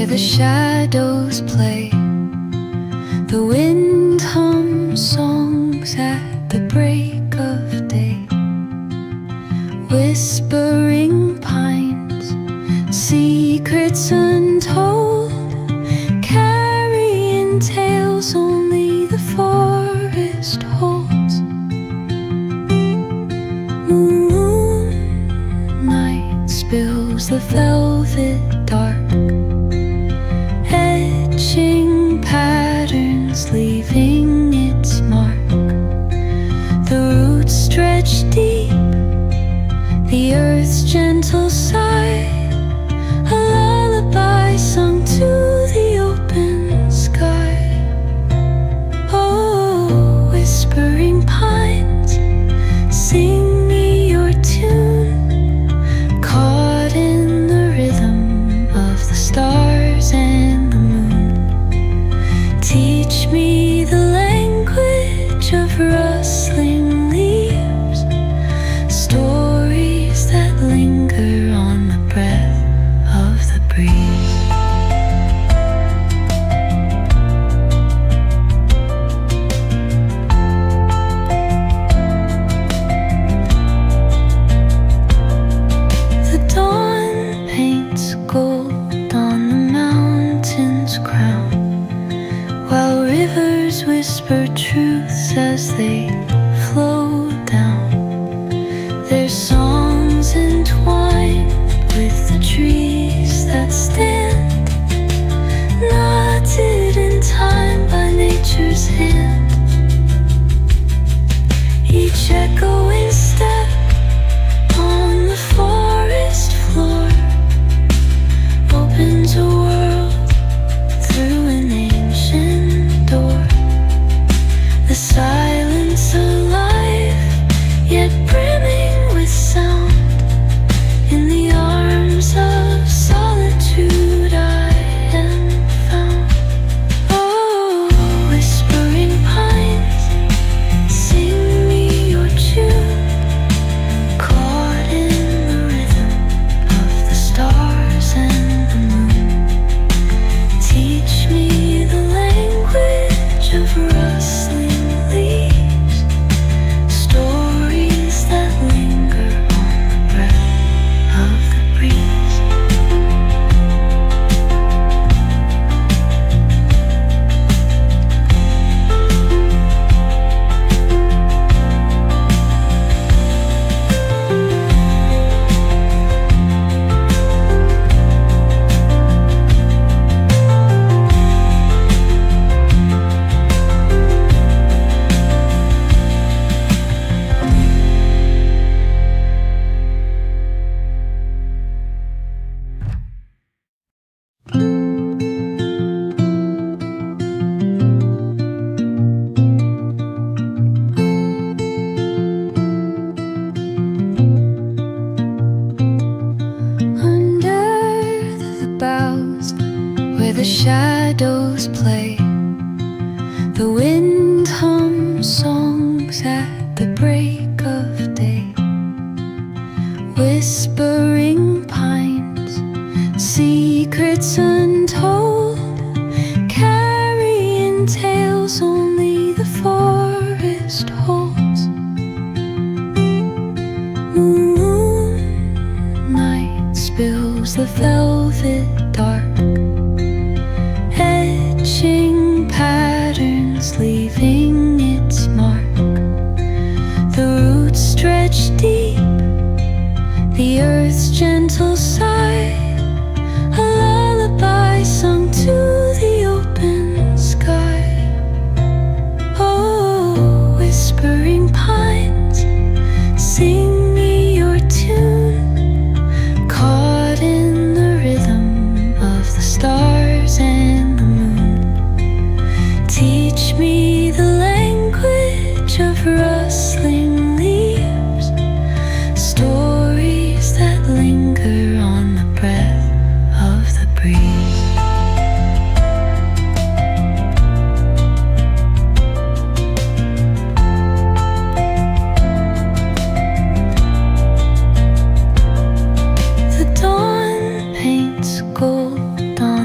where the shadows play. The wind hums songs at the break of day. Whispering pines, secrets untold, carrying tales only the forest holds. Moonlight spills the velvet dark, etching patterns, leaving its mark. The roots stretch deep, the earth's gentle sigh, a lullaby sung to the open sky. Oh, whispering pines, sing me your tune, caught in the rhythm of the stars and the moon. Teach me the language of rustling leaves, stories that linger on the breath of the breeze. The dawn paints gold on the mountain's crown, while rivers whisper truths as they flow down. Their songs entwined with the trees that stand, knotted in time by nature's hand. Each echoing step on the forest floor opens a world through an ancient door. The silence alive, yet brimming with sound. In the arms of solitude I am found. Oh, whispering pines, sing me your tune, caught in the rhythm of the stars and the moon. Teach me the language of rustling leaves, stories that linger on the breath of the breeze. Under the boughs, where the shadows play, the wind hums songs at the break of day. Whispering pines, secrets untold, carrying tales only the forest holds. Moonlight spills the velvet dark, etching patterns, leaving its mark. The roots stretch deep, the earth's gentle sigh,